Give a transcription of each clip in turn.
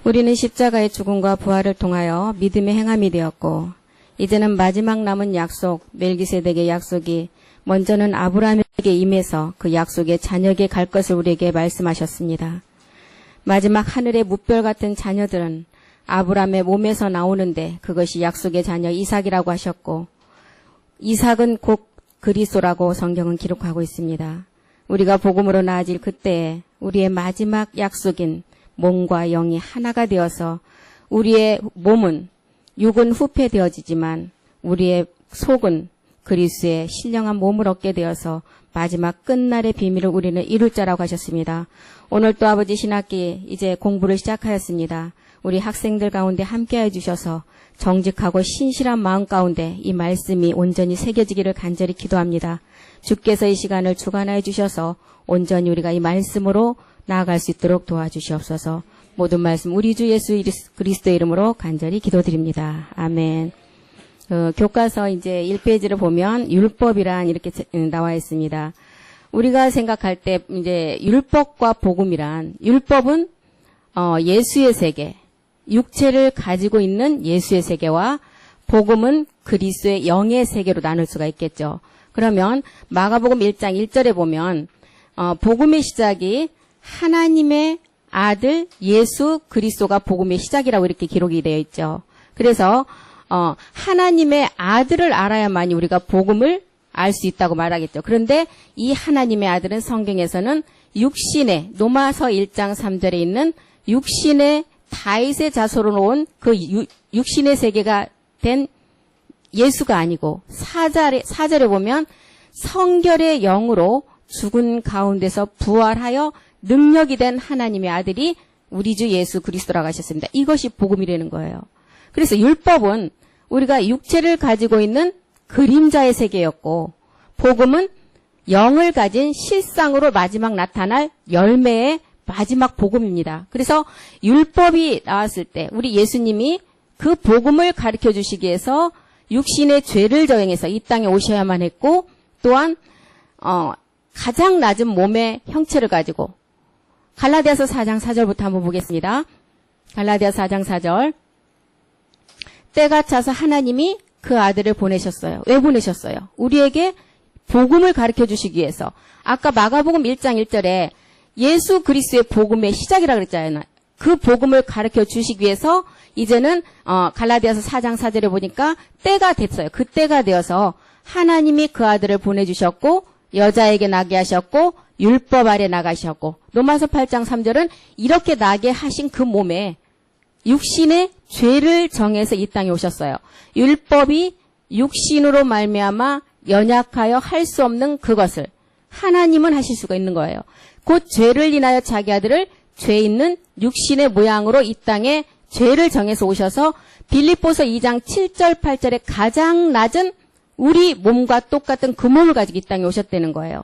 우리는 십자가의 죽음과 부활을 통하여 믿음의 행함이 되었고 이제는 마지막 남은 약속, 멜기세덱의 약속이 먼저는 아브라함에게 임해서 그 약속의 자녀에게 갈 것을 우리에게 말씀하셨습니다. 마지막 하늘의 무별 같은 자녀들은 아브라함의 몸에서 나오는데 그것이 약속의 자녀 이삭이라고 하셨고 이삭은 곧 그리스도라고 성경은 기록하고 있습니다. 우리가 복음으로 나아질 그때에 우리의 마지막 약속인 몸과 영이 하나가 되어서 우리의 몸은 육은 후패되어지지만 우리의 속은 그리스도의 신령한 몸을 얻게 되어서 마지막 끝날의 비밀을 우리는 이룰 자라고 하셨습니다. 오늘 또 아버지 신학기 이제 공부를 시작하였습니다. 우리 학생들 가운데 함께해 주셔서 정직하고 신실한 마음 가운데 이 말씀이 온전히 새겨지기를 간절히 기도합니다. 주께서 이 시간을 주관하여 주셔서 온전히 우리가 이 말씀으로 나아갈 수 있도록 도와주시옵소서. 모든 말씀 우리 주 예수 그리스도의 이름으로 간절히 기도드립니다. 아멘. 교과서 이제 1페이지를 보면 율법이란 이렇게 나와 있습니다. 우리가 생각할 때 이제 율법과 복음이란 율법은 예수의 세계, 육체를 가지고 있는 예수의 세계와 복음은 그리스도의 영의 세계로 나눌 수가 있겠죠. 그러면 마가복음 1장 1절에 보면 복음의 시작이 하나님의 아들 예수 그리스도가 복음의 시작이라고 이렇게 기록이 되어 있죠. 그래서 하나님의 아들을 알아야만이 우리가 복음을 알 수 있다고 말하겠죠. 그런데 이 하나님의 아들은 성경에서는 육신의 로마서 1장 3절에 있는 육신의 다윗의 자손으로 온 그 육신의 세계가 된 예수가 아니고 4절에 보면 성결의 영으로 죽은 가운데서 부활하여 능력이 된 하나님의 아들이 우리 주 예수 그리스도라고 하셨습니다. 이것이 복음이라는 거예요. 그래서 율법은 우리가 육체를 가지고 있는 그림자의 세계였고 복음은 영을 가진 실상으로 마지막 나타날 열매의 마지막 복음입니다. 그래서 율법이 나왔을 때 우리 예수님이 그 복음을 가르쳐 주시기 위해서 육신의 죄를 저행해서 이 땅에 오셔야만 했고 또한 가장 낮은 몸의 형체를 가지고 갈라디아서 4장 4절부터 한번 보겠습니다. 갈라디아서 4장 4절 때가 차서 하나님이 그 아들을 보내셨어요. 왜 보내셨어요? 우리에게 복음을 가르쳐 주시기 위해서. 아까 마가복음 1장 1절에 예수 그리스도의 복음의 시작이라고 그랬잖아요. 그 복음을 가르쳐 주시기 위해서 이제는 갈라디아서 4장 4절에 보니까 때가 됐어요. 그 때가 되어서 하나님이 그 아들을 보내주셨고 여자에게 나게 하셨고 율법 아래 나가셨고 로마서 8장 3절은 이렇게 나게 하신 그 몸에 육신의 죄를 정해서 이 땅에 오셨어요. 율법이 육신으로 말미암아 연약하여 할 수 없는 그것을 하나님은 하실 수가 있는 거예요. 곧 죄를 인하여 자기 아들을 죄 있는 육신의 모양으로 이 땅에 죄를 정해서 오셔서 빌립보서 2장 7절 8절에 가장 낮은 우리 몸과 똑같은 그 몸을 가지고 이 땅에 오셨다는 거예요.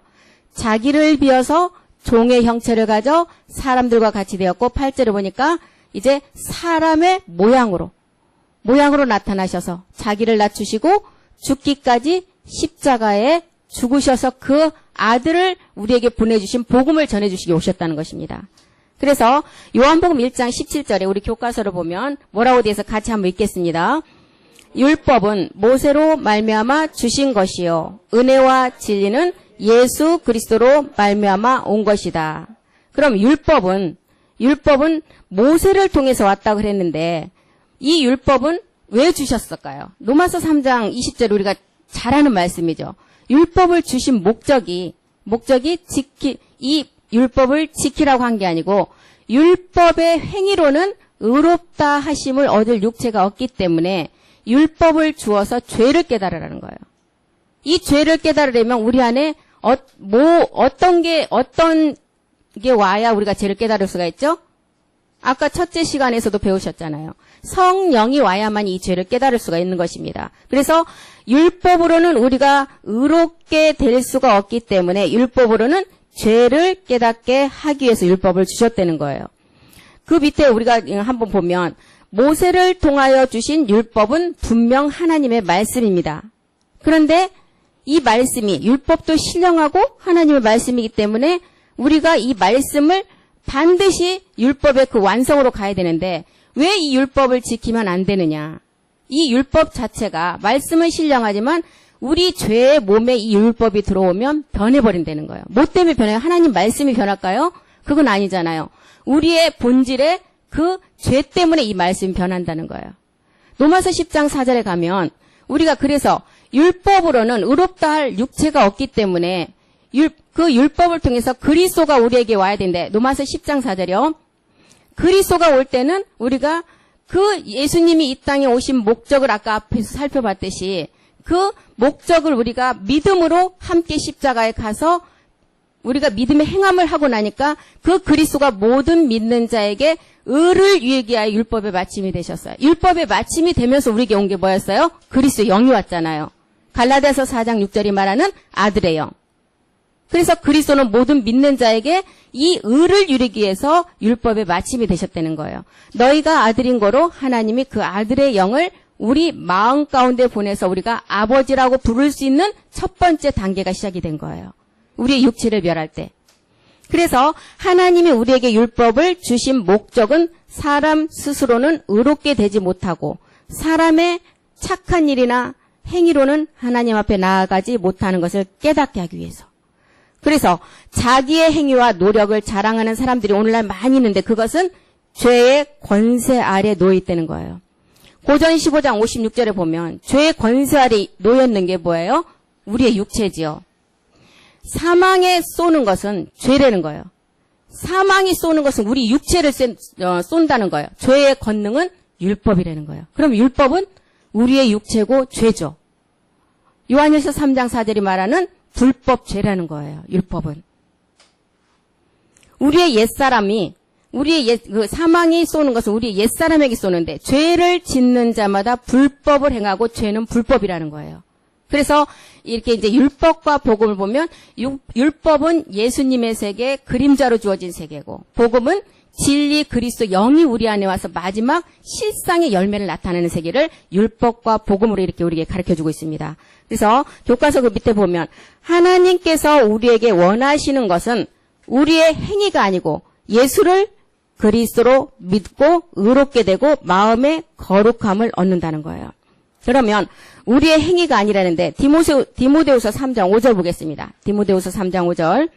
자기를 비어서 종의 형체를 가져 사람들과 같이 되었고 8절에 보니까 이제 사람의 모양으로 나타나셔서 자기를 낮추시고 죽기까지 십자가에 죽으셔서 그 아들을 우리에게 보내주신 복음을 전해주시기 오셨다는 것입니다. 그래서 요한복음 1장 17절에 우리 교과서를 보면 뭐라고 돼서 같이 한번 읽겠습니다. 율법은 모세로 말미암아 주신 것이요 은혜와 진리는 예수 그리스도로 말미암아 온 것이다. 그럼 율법은 모세를 통해서 왔다고 그랬는데 이 율법은 왜 주셨을까요? 로마서 3장 20절 우리가 잘 아는 말씀이죠. 율법을 주신 목적이 이 율법을 지키라고 한 게 아니고 율법의 행위로는 의롭다 하심을 얻을 육체가 없기 때문에 율법을 주어서 죄를 깨달으라는 거예요. 이 죄를 깨달으려면 우리 안에 어떤 게 와야 우리가 죄를 깨달을 수가 있죠? 아까 첫째 시간에서도 배우셨잖아요. 성령이 와야만 이 죄를 깨달을 수가 있는 것입니다. 그래서 율법으로는 우리가 의롭게 될 수가 없기 때문에 율법으로는 죄를 깨닫게 하기 위해서 율법을 주셨다는 거예요. 그 밑에 우리가 한번 보면 모세를 통하여 주신 율법은 분명 하나님의 말씀입니다. 그런데 이 말씀이 율법도 신령하고 하나님의 말씀이기 때문에 우리가 이 말씀을 반드시 율법의 그 완성으로 가야 되는데 왜 이 율법을 지키면 안 되느냐. 이 율법 자체가 말씀은 신령하지만 우리 죄의 몸에 이 율법이 들어오면 변해버린다는 거예요. 뭐 때문에 변해요? 하나님 말씀이 변할까요? 그건 아니잖아요. 우리의 본질에 그 죄 때문에 이 말씀이 변한다는 거예요. 로마서 10장 4절에 가면 우리가 그래서 율법으로는 의롭다 할 육체가 없기 때문에 그 율법을 통해서 그리스도가 우리에게 와야 된대. 로마서 10장 4절이요. 그리스도가 올 때는 우리가 그 예수님이 이 땅에 오신 목적을 아까 앞에서 살펴봤듯이 그 목적을 우리가 믿음으로 함께 십자가에 가서 우리가 믿음의 행함을 하고 나니까 그 그리스도가 모든 믿는 자에게 의를 이루게 하여 율법의 마침이 되셨어요. 율법의 마침이 되면서 우리에게 온 게 뭐였어요? 그리스도의 영이 왔잖아요. 갈라디아서 4장 6절이 말하는 아들의 영. 그래서 그리스도는 모든 믿는 자에게 이 의를 이루기 위해서 율법의 마침이 되셨다는 거예요. 너희가 아들인 거로 하나님이 그 아들의 영을 우리 마음 가운데 보내서 우리가 아버지라고 부를 수 있는 첫 번째 단계가 시작이 된 거예요. 우리의 육체를 멸할 때. 그래서 하나님이 우리에게 율법을 주신 목적은 사람 스스로는 의롭게 되지 못하고 사람의 착한 일이나 행위로는 하나님 앞에 나아가지 못하는 것을 깨닫게 하기 위해서. 그래서 자기의 행위와 노력을 자랑하는 사람들이 오늘날 많이 있는데 그것은 죄의 권세 아래 놓여 있다는 거예요. 고전 15장 56절에 보면 죄의 권세 아래 놓였는 게 뭐예요? 우리의 육체지요. 사망에 쏘는 것은 죄라는 거예요. 사망이 쏘는 것은 우리 육체를 쏜다는 거예요. 죄의 권능은 율법이라는 거예요. 그럼 율법은 우리의 육체고 죄죠. 요한일서 3장 4절이 말하는 불법 죄라는 거예요. 율법은. 우리의 옛사람이 그 사망이 쏘는 것은 우리의 옛사람에게 쏘는데 죄를 짓는 자마다 불법을 행하고 죄는 불법이라는 거예요. 그래서 이렇게 이제 율법과 복음을 보면 율법은 예수님의 세계, 그림자로 주어진 세계고 복음은 진리 그리스도 영이 우리 안에 와서 마지막 실상의 열매를 나타내는 세계를 율법과 복음으로 이렇게 우리에게 가르쳐주고 있습니다. 그래서 교과서 그 밑에 보면 하나님께서 우리에게 원하시는 것은 우리의 행위가 아니고 예수를 그리스도로 믿고 의롭게 되고 마음의 거룩함을 얻는다는 거예요. 그러면 우리의 행위가 아니라는데 디모데후서 3장 5절 보겠습니다. 디모데후서 3장 5절.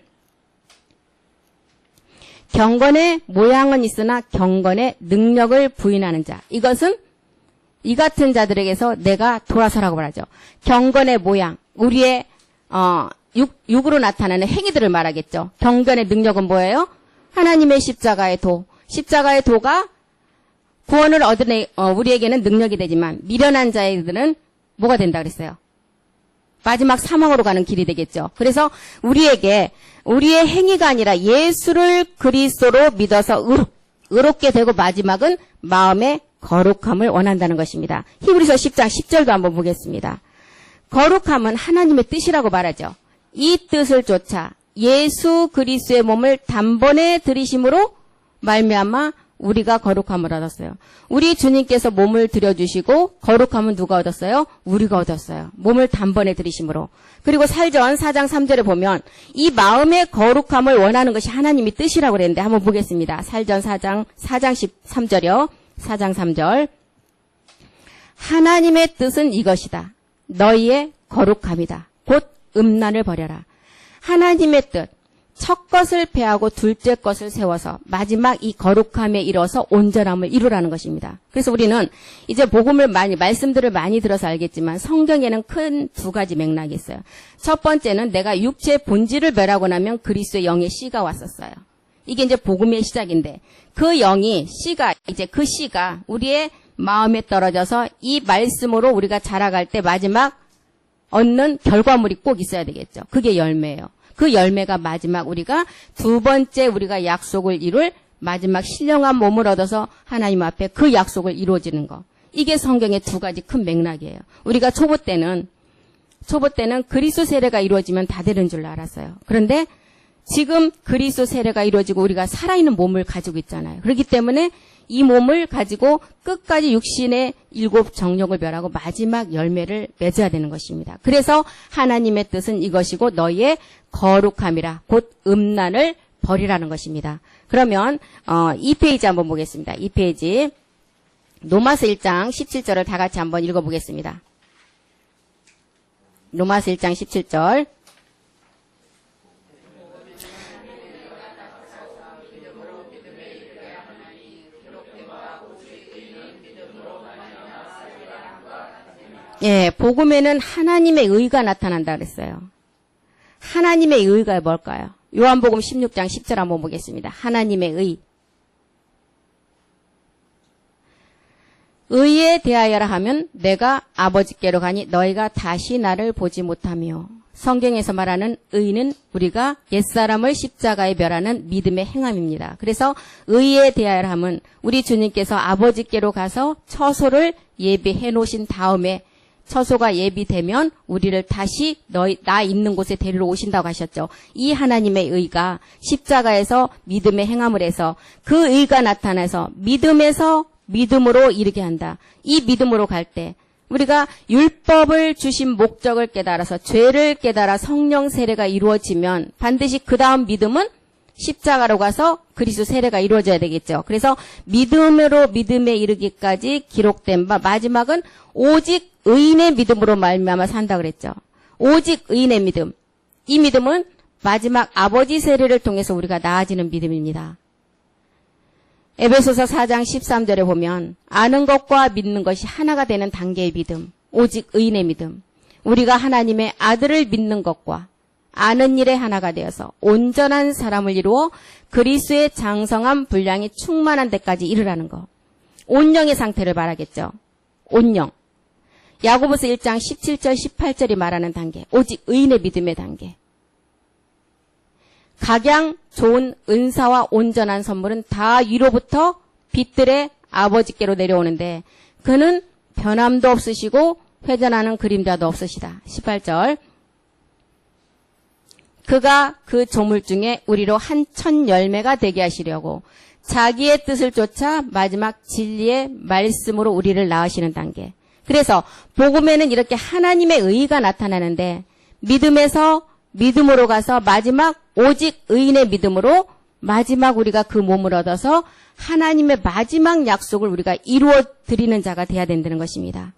경건의 모양은 있으나 경건의 능력을 부인하는 자. 이것은 이 같은 자들에게서 내가 돌아서라고 말하죠. 경건의 모양, 우리의 육으로 나타나는 행위들을 말하겠죠. 경건의 능력은 뭐예요? 하나님의 십자가의 도. 십자가의 도가 구원을 얻은 우리에게는 능력이 되지만 미련한 자들은 뭐가 된다 그랬어요? 마지막 사망으로 가는 길이 되겠죠. 그래서 우리에게 우리의 행위가 아니라 예수를 그리스도로 믿어서 의롭게 되고 마지막은 마음의 거룩함을 원한다는 것입니다. 히브리서 10장 10절도 한번 보겠습니다. 거룩함은 하나님의 뜻이라고 말하죠. 이 뜻을 쫓아 예수 그리스도의 몸을 단번에 들이심으로 말미암아 우리가 거룩함을 얻었어요. 우리 주님께서 몸을 들여주시고 거룩함은 누가 얻었어요? 우리가 얻었어요. 몸을 단번에 들이심으로. 그리고 살전 4장 3절에 보면 이 마음의 거룩함을 원하는 것이 하나님의 뜻이라고 그랬는데 한번 보겠습니다. 살전 4장 13절이요. 4장 3절. 하나님의 뜻은 이것이다. 너희의 거룩함이다. 곧 음란을 버려라. 하나님의 뜻. 첫 것을 패하고 둘째 것을 세워서 마지막 이 거룩함에 이뤄서 온전함을 이루라는 것입니다. 그래서 우리는 이제 복음을 말씀들을 많이 들어서 알겠지만 성경에는 큰 두 가지 맥락이 있어요. 첫 번째는 내가 육체의 본질을 멸하고 나면 그리스도의 영의 씨가 왔었어요. 이게 이제 복음의 시작인데 그 영이 이제 그 씨가 우리의 마음에 떨어져서 이 말씀으로 우리가 자라갈 때 마지막 얻는 결과물이 꼭 있어야 되겠죠. 그게 열매예요. 그 열매가 마지막 우리가 두 번째 우리가 약속을 이룰 마지막 신령한 몸을 얻어서 하나님 앞에 그 약속을 이루어지는 거. 이게 성경의 두 가지 큰 맥락이에요. 우리가 초보 때는 그리스도 세례가 이루어지면 다 되는 줄 알았어요. 그런데 지금 그리스도 세례가 이루어지고 우리가 살아있는 몸을 가지고 있잖아요. 그렇기 때문에 이 몸을 가지고 끝까지 육신의 7 정욕을 멸하고 마지막 열매를 맺어야 되는 것입니다. 그래서 하나님의 뜻은 이것이고 너희의 거룩함이라 곧 음란을 버리라는 것입니다. 그러면 2페이지 한번 보겠습니다. 2페이지 로마서 1장 17절을 다 같이 한번 읽어보겠습니다. 로마서 1장 17절. 예, 복음에는 하나님의 의가 나타난다 그랬어요. 하나님의 의가 뭘까요? 요한복음 16장 10절 한번 보겠습니다. 하나님의 의. 의에 대하여라 하면 내가 아버지께로 가니 너희가 다시 나를 보지 못하며. 성경에서 말하는 의는 우리가 옛사람을 십자가에 멸하는 믿음의 행함입니다. 그래서 의에 대하여라 하면 우리 주님께서 아버지께로 가서 처소를 예비해 놓으신 다음에 처소가 예비되면 우리를 다시 나 있는 곳에 데리러 오신다고 하셨죠. 이 하나님의 의가 십자가에서 믿음의 행함을 해서 그 의가 나타나서 믿음에서 믿음으로 이르게 한다. 이 믿음으로 갈 때 우리가 율법을 주신 목적을 깨달아서 죄를 깨달아 성령 세례가 이루어지면 반드시 그 다음 믿음은 십자가로 가서 그리스도 세례가 이루어져야 되겠죠. 그래서 믿음으로 믿음에 이르기까지 기록된 바 마지막은 오직 의인의 믿음으로 말미암아 산다 그랬죠. 오직 의인의 믿음. 이 믿음은 마지막 아버지 세례를 통해서 우리가 나아지는 믿음입니다. 에베소서 4장 13절에 보면 아는 것과 믿는 것이 하나가 되는 단계의 믿음. 오직 의인의 믿음. 우리가 하나님의 아들을 믿는 것과 아는 일에 하나가 되어서 온전한 사람을 이루어 그리스도의 장성한 분량이 충만한 데까지 이르라는 것. 온영의 상태를 말하겠죠. 온영. 야고보서 1장 17절 18절이 말하는 단계. 오직 의인의 믿음의 단계. 각양 좋은 은사와 온전한 선물은 다 위로부터 빛들의 아버지께로 내려오는데 그는 변함도 없으시고 회전하는 그림자도 없으시다. 18절. 그가 그 조물 중에 우리로 한 천 열매가 되게 하시려고 자기의 뜻을 쫓아 마지막 진리의 말씀으로 우리를 낳으시는 단계. 그래서 복음에는 이렇게 하나님의 의가 나타나는데 믿음에서 믿음으로 가서 마지막 오직 의인의 믿음으로 마지막 우리가 그 몸을 얻어서 하나님의 마지막 약속을 우리가 이루어 드리는 자가 돼야 된다는 것입니다.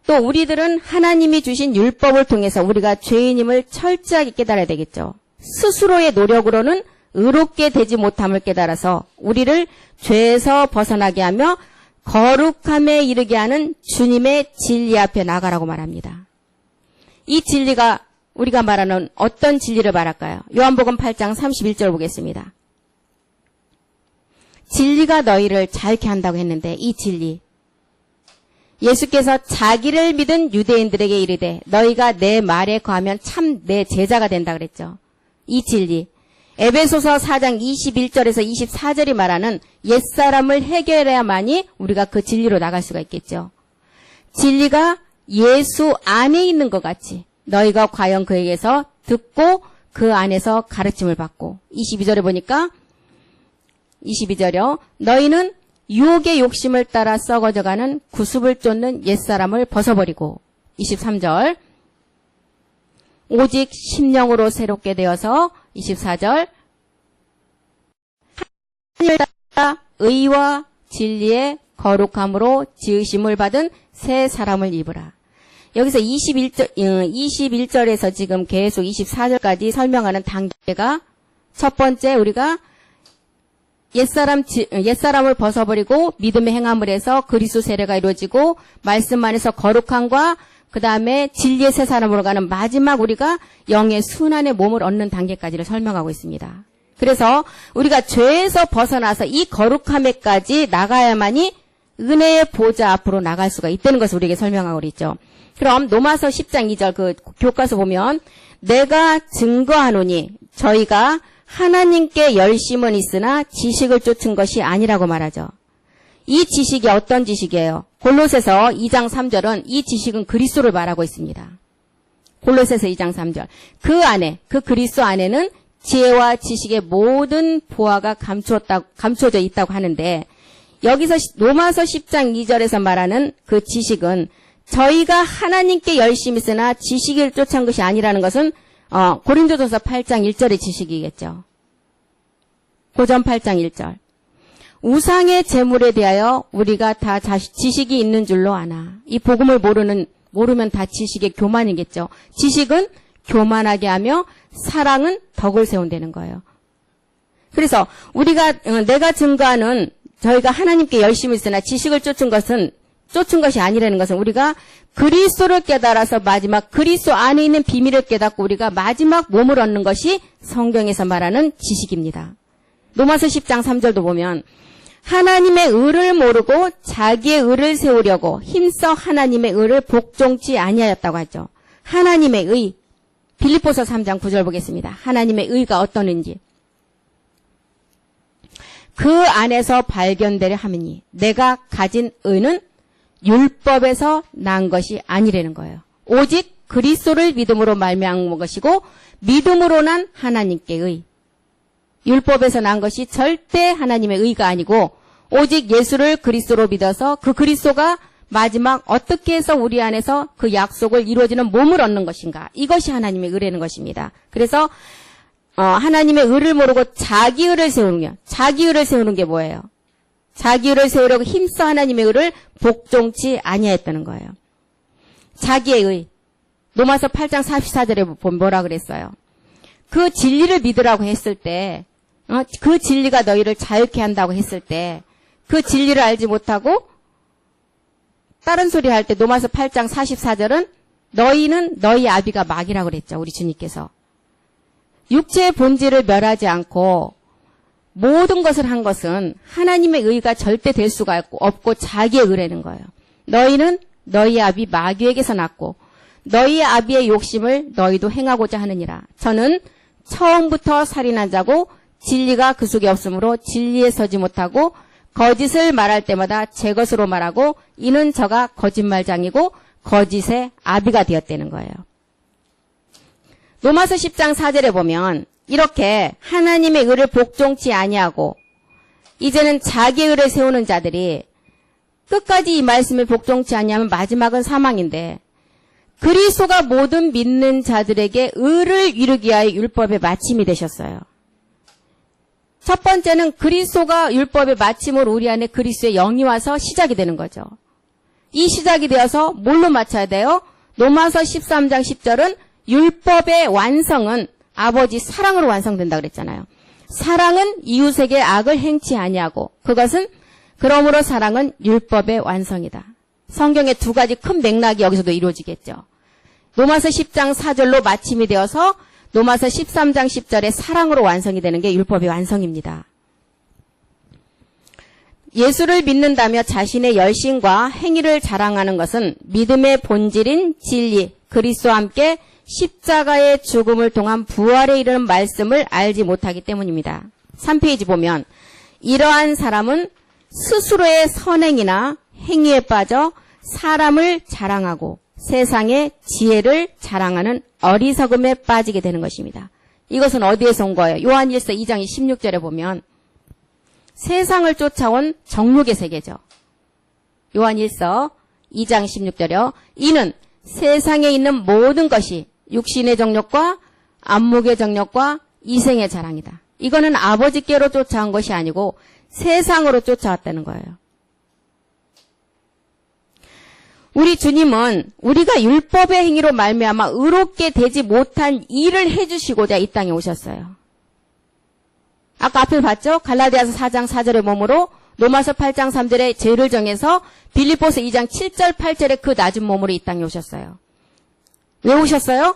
또 우리들은 하나님이 주신 율법을 통해서 우리가 죄인임을 철저하게 깨달아야 되겠죠. 스스로의 노력으로는 의롭게 되지 못함을 깨달아서 우리를 죄에서 벗어나게 하며 거룩함에 이르게 하는 주님의 진리 앞에 나가라고 말합니다. 이 진리가 우리가 말하는 어떤 진리를 말할까요? 요한복음 8장 31절 보겠습니다. 진리가 너희를 자유케 한다고 했는데 이 진리. 예수께서 자기를 믿은 유대인들에게 이르되 너희가 내 말에 거하면 참 내 제자가 된다 그랬죠. 이 진리. 에베소서 4장 21절에서 24절이 말하는 옛사람을 해결해야만이 우리가 그 진리로 나갈 수가 있겠죠. 진리가 예수 안에 있는 것 같이 너희가 과연 그에게서 듣고 그 안에서 가르침을 받고 22절에 보니까 22절이요. 너희는 유혹의 욕심을 따라 썩어져가는 구습을 쫓는 옛사람을 벗어버리고 23절 오직 심령으로 새롭게 되어서 24절 하나님을 따라 의와 진리의 거룩함으로 지으심을 받은 새 사람을 입으라. 여기서 21절에서 지금 계속 24절까지 설명하는 단계가 첫 번째 우리가 옛사람을 벗어버리고 믿음의 행함을 해서 그리스도 세례가 이루어지고 말씀 안에서 거룩함과 그 다음에 진리의 새 사람으로 가는 마지막 우리가 영의 순환의 몸을 얻는 단계까지를 설명하고 있습니다. 그래서 우리가 죄에서 벗어나서 이 거룩함에까지 나가야만이 은혜의 보좌 앞으로 나갈 수가 있다는 것을 우리에게 설명하고 있죠. 그럼 로마서 10장 2절 그 교과서 보면 내가 증거하노니 저희가 하나님께 열심은 있으나 지식을 쫓은 것이 아니라고 말하죠. 이 지식이 어떤 지식이에요? 골로새서 2장 3절은 이 지식은 그리스도를 말하고 있습니다. 골로새서 2장 3절. 그 안에, 그 그리스도 안에는 지혜와 지식의 모든 보화가 감춰져 있다고 하는데 여기서 로마서 10장 2절에서 말하는 그 지식은 저희가 하나님께 열심히 있으나 지식을 쫓은 것이 아니라는 것은 고린도전서 8장 1절의 지식이겠죠. 고전 8장 1절. 우상의 제물에 대하여 우리가 다 지식이 있는 줄로 아나. 이 복음을 모르면 다 지식의 교만이겠죠. 지식은 교만하게 하며 사랑은 덕을 세운다는 거예요. 그래서 내가 증거하는 저희가 하나님께 열심히 있으나 지식을 쫓은 것이 아니라는 것은 우리가 그리스도를 깨달아서 마지막 그리스도 안에 있는 비밀을 깨닫고 우리가 마지막 몸을 얻는 것이 성경에서 말하는 지식입니다. 로마서 10장 3절도 보면 하나님의 의를 모르고 자기의 의를 세우려고 힘써 하나님의 의를 복종치 아니하였다고 하죠. 하나님의 의. 빌립보서 3장 9절 보겠습니다. 하나님의 의가 어떠는지. 그 안에서 발견되려 함이니 내가 가진 의는 율법에서 난 것이 아니라는 거예요. 오직 그리스도를 믿음으로 말미암은 것이고 믿음으로 난 하나님께 의. 율법에서 난 것이 절대 하나님의 의가 아니고 오직 예수를 그리스도로 믿어서 그 그리스도가 마지막 어떻게 해서 우리 안에서 그 약속을 이루어지는 몸을 얻는 것인가. 이것이 하나님의 의라는 것입니다. 그래서 하나님의 의를 모르고 자기 의를 세우는 게, 자기 의를 세우는 게 뭐예요? 자기 의를 세우려고 힘써 하나님의 의를 복종치 아니하였다는 거예요. 자기의 의. 로마서 8장 44절에 보면 뭐라 그랬어요? 그 진리를 믿으라고 했을 때, 그 진리가 너희를 자유케 한다고 했을 때, 그 진리를 알지 못하고 다른 소리 할 때 로마서 8장 44절은 너희는 너희 아비가 마귀라고 그랬죠. 우리 주님께서. 육체의 본질을 멸하지 않고 모든 것을 한 것은 하나님의 의가 절대 될 수가 없고 자기의 의라는 거예요. 너희는 너희 아비 마귀에게서 났고 너희 아비의 욕심을 너희도 행하고자 하느니라. 저는 처음부터 살인한 자고 진리가 그 속에 없으므로 진리에 서지 못하고 거짓을 말할 때마다 제 것으로 말하고 이는 저가 거짓말장이고 거짓의 아비가 되었다는 거예요. 로마서 10장 4절에 보면 이렇게 하나님의 의를 복종치 아니하고 이제는 자기의 의를 세우는 자들이 끝까지 이 말씀을 복종치 아니하면 마지막은 사망인데 그리스도가 모든 믿는 자들에게 의를 이루기 위하여 율법의 마침이 되셨어요. 첫 번째는 그리스도가 율법의 마침으로 우리 안에 그리스도의 영이 와서 시작이 되는 거죠. 이 시작이 되어서 뭘로 마쳐야 돼요? 로마서 13장 10절은 율법의 완성은 아버지 사랑으로 완성된다고 그랬잖아요. 사랑은 이웃에게 악을 행치 아니하고 그것은 그러므로 사랑은 율법의 완성이다. 성경의 두 가지 큰 맥락이 여기서도 이루어지겠죠. 로마서 10장 4절로 마침이 되어서 로마서 13장 10절에 사랑으로 완성이 되는 게 율법의 완성입니다. 예수를 믿는다며 자신의 열심과 행위를 자랑하는 것은 믿음의 본질인 진리, 그리스도와 함께 십자가의 죽음을 통한 부활에 이르는 말씀을 알지 못하기 때문입니다. 3페이지 보면 이러한 사람은 스스로의 선행이나 행위에 빠져 사람을 자랑하고 세상의 지혜를 자랑하는 어리석음에 빠지게 되는 것입니다. 이것은 어디에서 온 거예요? 요한일서 2장 16절에 보면 세상을 쫓아온 정욕의 세계죠. 요한일서 2장 16절이요. 이는 세상에 있는 모든 것이 육신의 정욕과 안목의 정욕과 이생의 자랑이다. 이거는 아버지께로 쫓아온 것이 아니고 세상으로 쫓아왔다는 거예요. 우리 주님은 우리가 율법의 행위로 말미암아 의롭게 되지 못한 일을 해주시고자 이 땅에 오셨어요. 아까 앞에 봤죠? 갈라디아서 4장 4절의 몸으로 로마서 8장 3절에 죄를 정해서 빌립보서 2장 7절 8절에 그 낮은 몸으로 이 땅에 오셨어요. 왜 오셨어요?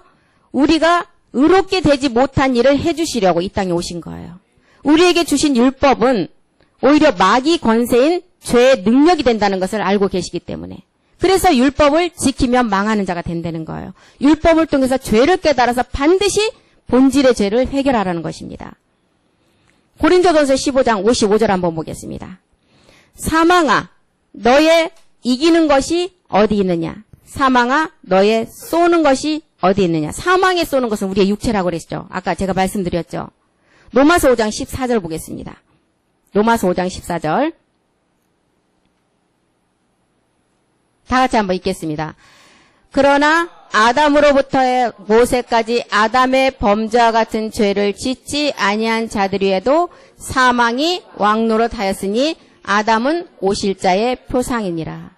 우리가 의롭게 되지 못한 일을 해주시려고 이 땅에 오신 거예요. 우리에게 주신 율법은 오히려 마귀 권세인 죄의 능력이 된다는 것을 알고 계시기 때문에 그래서 율법을 지키면 망하는 자가 된다는 거예요. 율법을 통해서 죄를 깨달아서 반드시 본질의 죄를 해결하라는 것입니다. 고린도전서 15장 55절 한번 보겠습니다. 사망아 너의 이기는 것이 어디 있느냐? 사망아 너의 쏘는 것이 어디 있느냐? 사망에 쏘는 것은 우리의 육체라고 그랬죠. 아까 제가 말씀드렸죠. 로마서 5장 14절 보겠습니다. 로마서 5장 14절 다 같이 한번 읽겠습니다. 그러나 아담으로부터의 모세까지 아담의 범죄와 같은 죄를 짓지 아니한 자들 위에도 사망이 왕노릇하였으니 아담은 오실 자의 표상이니라.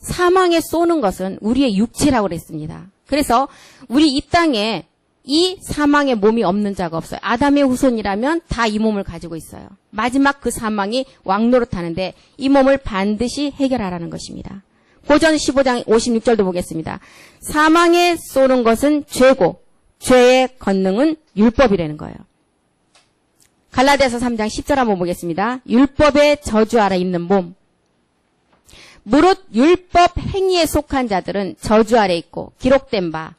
사망에 쏘는 것은 우리의 육체라고 그랬습니다. 그래서 우리 이 땅에 이 사망의 몸이 없는 자가 없어요. 아담의 후손이라면 다 이 몸을 가지고 있어요. 마지막 그 사망이 왕노릇하는데 이 몸을 반드시 해결하라는 것입니다. 고전 15장 56절도 보겠습니다. 사망에 쏘는 것은 죄고 죄의 권능은 율법이라는 거예요. 갈라디아서 3장 10절 한번 보겠습니다. 율법의 저주 아래 있는 몸. 무릇 율법 행위에 속한 자들은 저주 아래 있고 기록된 바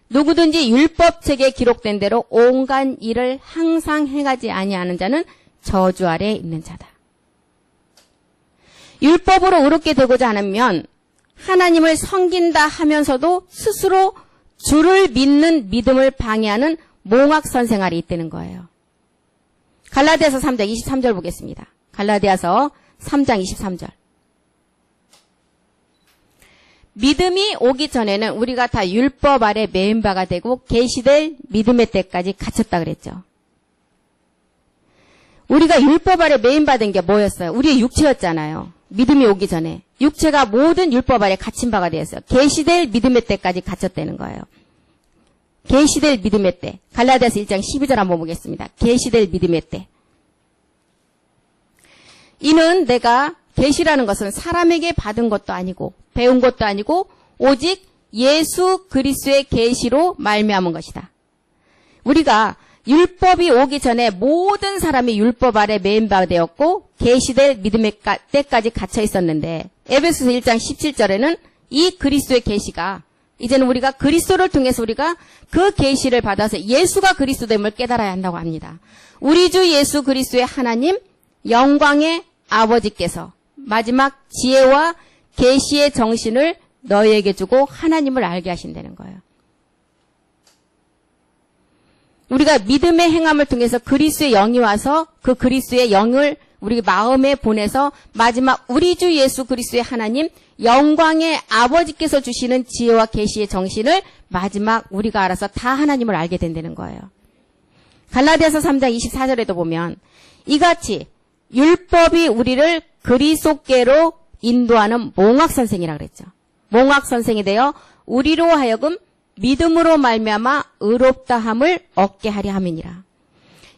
누구든지 율법책에 기록된 대로 온갖 일을 항상 행하지 아니하는 자는 저주 아래 있는 자다. 율법으로 의롭게 되고자 하면 하나님을 섬긴다 하면서도 스스로 주를 믿는 믿음을 방해하는 몽학선생 아래 있다는 거예요. 갈라디아서 3장 23절 보겠습니다. 갈라디아서 3장 23절. 믿음이 오기 전에는 우리가 다 율법 아래 매인 바가 되고 계시될 믿음의 때까지 갇혔다 그랬죠. 우리가 율법 아래 매인 받은 게 뭐였어요? 우리의 육체였잖아요. 믿음이 오기 전에. 육체가 모든 율법 아래 갇힌 바가 되었어요. 계시될 믿음의 때까지 갇혔다는 거예요. 계시될 믿음의 때. 갈라디아서 1장 12절 한번 보겠습니다. 계시될 믿음의 때. 이는 내가 계시라는 것은 사람에게 받은 것도 아니고 배운 것도 아니고 오직 예수 그리스도의 계시로 말미암은 것이다. 우리가 율법이 오기 전에 모든 사람이 율법 아래 매인 바 되었고 계시될 믿음의 때까지 갇혀 있었는데 에베소서 1장 17절에는 이 그리스도의 계시가 이제는 우리가 그리스도를 통해서 우리가 그 계시를 받아서 예수가 그리스도됨을 깨달아야 한다고 합니다. 우리 주 예수 그리스도의 하나님 영광의 아버지께서 마지막 지혜와 계시의 정신을 너희에게 주고 하나님을 알게 하신다는 거예요. 우리가 믿음의 행함을 통해서 그리스도의 영이 와서 그 그리스도의 영을 우리 마음에 보내서 마지막 우리 주 예수 그리스도의 하나님 영광의 아버지께서 주시는 지혜와 계시의 정신을 마지막 우리가 알아서 다 하나님을 알게 된다는 거예요. 갈라디아서 3장 24절에도 보면 이같이 율법이 우리를 그리스도께로 인도하는 몽학선생이라고 그랬죠. 몽학선생이 되어 우리로 하여금 믿음으로 말미암아 의롭다함을 얻게 하려 함이니라.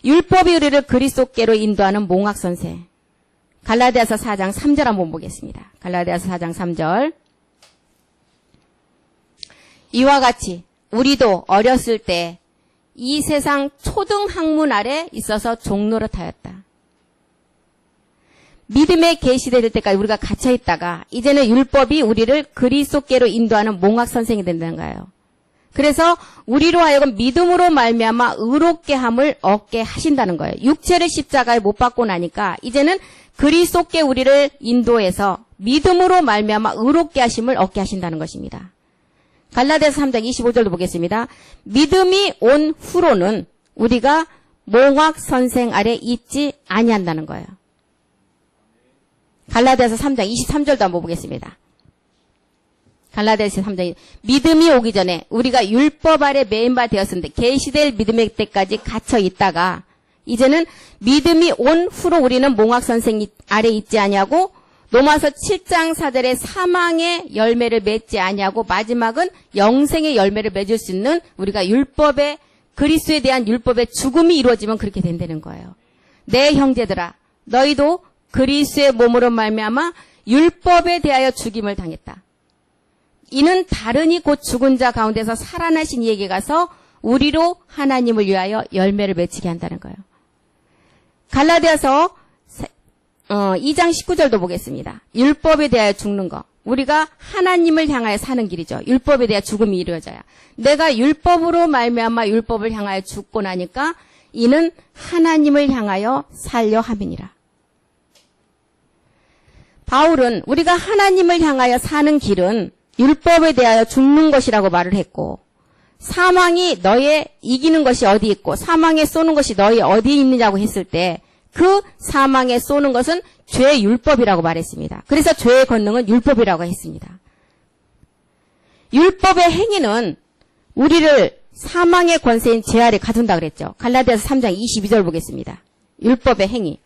율법이 우리를 그리스도께로 인도하는 몽학선생. 갈라디아서 4장 3절 한번 보겠습니다. 갈라디아서 4장 3절. 이와 같이 우리도 어렸을 때 이 세상 초등학문 아래 있어서 종노릇하였다. 믿음의 계시될 때까지 우리가 갇혀 있다가 이제는 율법이 우리를 그리스도께로 인도하는 몽학선생이 된다는 거예요. 그래서 우리로 하여금 믿음으로 말미암아 의롭게 함을 얻게 하신다는 거예요. 육체를 십자가에 못 박고 나니까 이제는 그리스도께 우리를 인도해서 믿음으로 말미암아 의롭게 하심을 얻게 하신다는 것입니다. 갈라디아서 3장 25절도 보겠습니다. 믿음이 온 후로는 우리가 몽학선생 아래 있지 아니한다는 거예요. 갈라디아서 3장 23절도 한번 보겠습니다. 갈라디아서 3장 믿음이 오기 전에 우리가 율법 아래 매인 바 되었는데 계시될 믿음의 때까지 갇혀 있다가 이제는 믿음이 온 후로 우리는 몽학선생 아래 있지 아니하고 로마서 7장 4절에 사망의 열매를 맺지 아니하고 마지막은 영생의 열매를 맺을 수 있는 우리가 율법의 그리스도에 대한 율법의 죽음이 이루어지면 그렇게 된다는 거예요. 내 형제들아 너희도 그리스도의 몸으로 말미암아 율법에 대하여 죽임을 당했다. 이는 다른이 곧 죽은 자 가운데서 살아나신 이에게 가서 우리로 하나님을 위하여 열매를 맺히게 한다는 거예요. 갈라디아서 2장 19절도 보겠습니다. 율법에 대하여 죽는 것. 우리가 하나님을 향하여 사는 길이죠. 율법에 대하여 죽음이 이루어져야. 내가 율법으로 말미암아 율법을 향하여 죽고 나니까 이는 하나님을 향하여 살려 함이니라. 바울은 우리가 하나님을 향하여 사는 길은 율법에 대하여 죽는 것이라고 말을 했고 사망이 너의 이기는 것이 어디 있고 사망에 쏘는 것이 너희 어디에 있느냐고 했을 때 그 사망에 쏘는 것은 죄의 율법이라고 말했습니다. 그래서 죄의 권능은 율법이라고 했습니다. 율법의 행위는 우리를 사망의 권세인 죄 아래 가둔다 그랬죠. 갈라디아서 3장 22절 보겠습니다. 율법의 행위.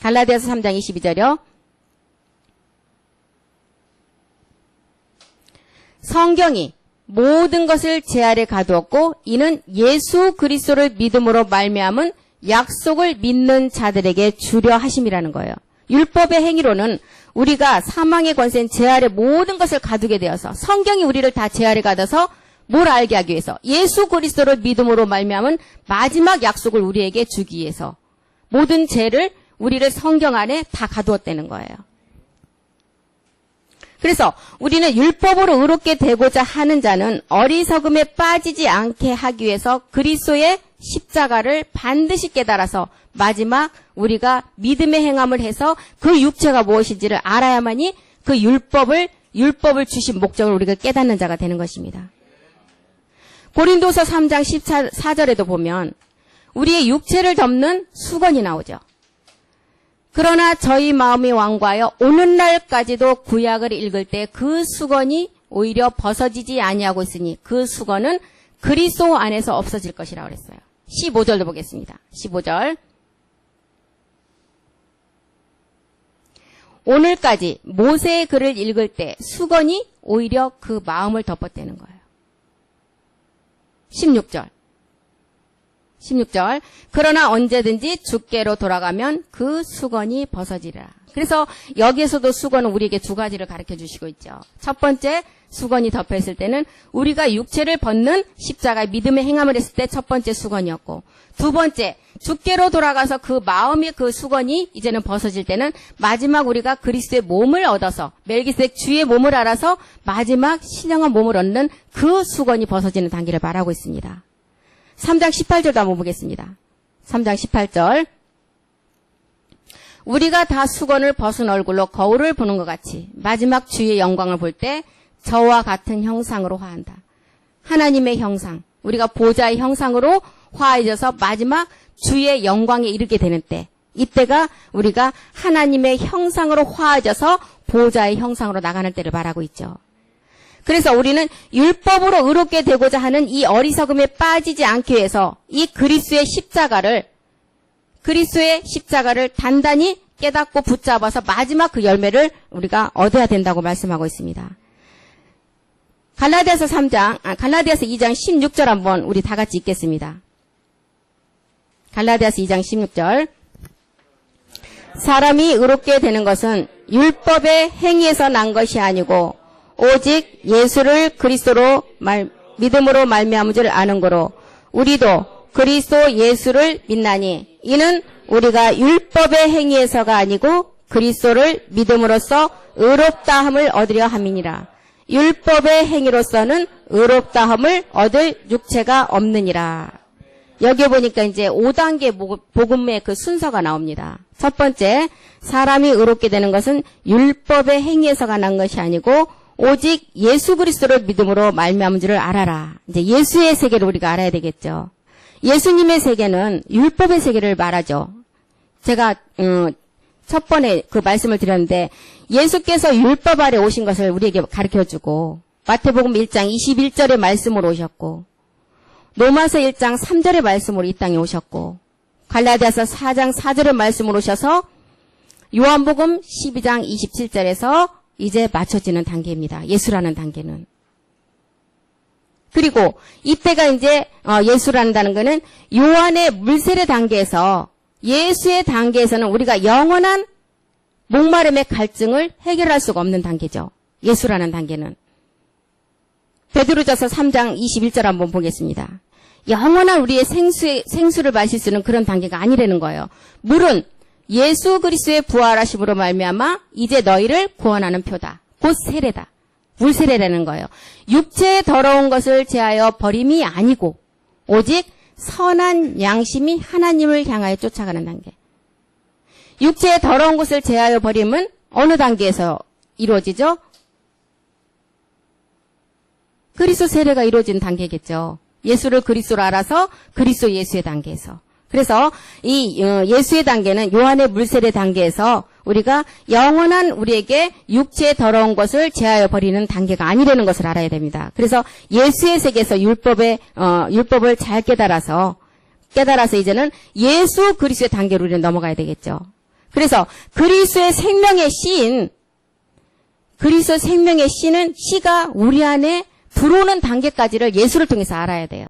갈라디아서 3장 22절이요. 성경이 모든 것을 제 아래 가두었고 이는 예수 그리스도를 믿음으로 말미암은 약속을 믿는 자들에게 주려 하심이라는 거예요. 율법의 행위로는 우리가 사망의 권세인 제 아래 모든 것을 가두게 되어서 성경이 우리를 다 제 아래 가둬서 뭘 알게 하기 위해서 예수 그리스도를 믿음으로 말미암은 마지막 약속을 우리에게 주기 위해서 모든 죄를 우리를 성경 안에 다 가두었다는 거예요. 그래서 우리는 율법으로 의롭게 되고자 하는 자는 어리석음에 빠지지 않게 하기 위해서 그리스도의 십자가를 반드시 깨달아서 마지막 우리가 믿음의 행함을 해서 그 육체가 무엇인지를 알아야만이 그 율법을 주신 목적을 우리가 깨닫는 자가 되는 것입니다. 고린도서 3장 14절에도 보면 우리의 육체를 덮는 수건이 나오죠. 그러나 저희 마음이 완고하여 오늘날까지도 구약을 읽을 때 그 수건이 오히려 벗어지지 아니하고 있으니 그 수건은 그리스도 안에서 없어질 것이라고 그랬어요. 15절도 보겠습니다. 15절. 오늘까지 모세의 글을 읽을 때 수건이 오히려 그 마음을 덮었다는 거예요. 16절. 그러나 언제든지 주께로 돌아가면 그 수건이 벗어지리라. 그래서 여기에서도 수건은 우리에게 두 가지를 가르쳐 주시고 있죠. 첫 번째, 수건이 덮여있을 때는 우리가 육체를 벗는 십자가의 믿음의 행함을 했을 때 첫 번째 수건이었고, 두 번째, 주께로 돌아가서 그 마음의 그 수건이 이제는 벗어질 때는 마지막 우리가 그리스도의 몸을 얻어서 멜기세덱 주의 몸을 알아서 마지막 신령한 몸을 얻는 그 수건이 벗어지는 단계를 말하고 있습니다. 3장 18절도 한번 보겠습니다. 3장 18절. 우리가 다 수건을 벗은 얼굴로 거울을 보는 것 같이 마지막 주의 영광을 볼 때 저와 같은 형상으로 화한다. 하나님의 형상, 우리가 보좌의 형상으로 화해져서 마지막 주의 영광에 이르게 되는 때, 이때가 우리가 하나님의 형상으로 화해져서 보좌의 형상으로 나가는 때를 말하고 있죠. 그래서 우리는 율법으로 의롭게 되고자 하는 이 어리석음에 빠지지 않기 위해서 이 그리스도의 십자가를 단단히 깨닫고 붙잡아서 마지막 그 열매를 우리가 얻어야 된다고 말씀하고 있습니다. 갈라디아서 2장 16절 한번 우리 다 같이 읽겠습니다. 갈라디아서 2장 16절. 사람이 의롭게 되는 것은 율법의 행위에서 난 것이 아니고 오직 예수를 그리스도로 믿음으로 말미암은 줄 아는 거로 우리도 그리스도 예수를 믿나니 이는 우리가 율법의 행위에서가 아니고 그리스도를 믿음으로써 의롭다함을 얻으려 함이니라. 율법의 행위로서는 의롭다함을 얻을 육체가 없느니라. 여기 보니까 이제 5단계 복음의 그 순서가 나옵니다. 첫 번째, 사람이 의롭게 되는 것은 율법의 행위에서가 난 것이 아니고 오직 예수 그리스도를 믿음으로 말미암은 줄을 알아라. 이제 예수의 세계를 우리가 알아야 되겠죠. 예수님의 세계는 율법의 세계를 말하죠. 제가 첫 번에 그 말씀을 드렸는데 예수께서 율법 아래 오신 것을 우리에게 가르쳐주고 마태복음 1장 21절의 말씀으로 오셨고 로마서 1장 3절의 말씀으로 이 땅에 오셨고 갈라디아서 4장 4절의 말씀으로 오셔서 요한복음 12장 27절에서 이제 맞춰지는 단계입니다. 예수라는 단계는. 그리고 이때가 이제 예수라는 거는 요한의 물세례 단계에서 예수의 단계에서는 우리가 영원한 목마름의 갈증을 해결할 수가 없는 단계죠. 예수라는 단계는. 베드로전서 3장 21절 한번 보겠습니다. 영원한 우리의 생수를 마실 수 있는 그런 단계가 아니라는 거예요. 물은 예수 그리스도의 부활하심으로 말미암아 이제 너희를 구원하는 표다. 곧 세례다. 물세례라는 거예요. 육체의 더러운 것을 제하여 버림이 아니고 오직 선한 양심이 하나님을 향하여 쫓아가는 단계. 육체의 더러운 것을 제하여 버림은 어느 단계에서 이루어지죠? 그리스도 세례가 이루어진 단계겠죠. 예수를 그리스도로 알아서 그리스도 예수의 단계에서. 그래서 이 예수의 단계는 요한의 물세례 단계에서 우리가 영원한 우리에게 육체의 더러운 것을 제하여 버리는 단계가 아니라는 것을 알아야 됩니다. 그래서 예수의 세계에서 율법을 잘 깨달아서 이제는 예수 그리스도의 단계로 우리는 넘어가야 되겠죠. 그래서 그리스도의 생명의 씨는 씨가 우리 안에 들어오는 단계까지를 예수를 통해서 알아야 돼요.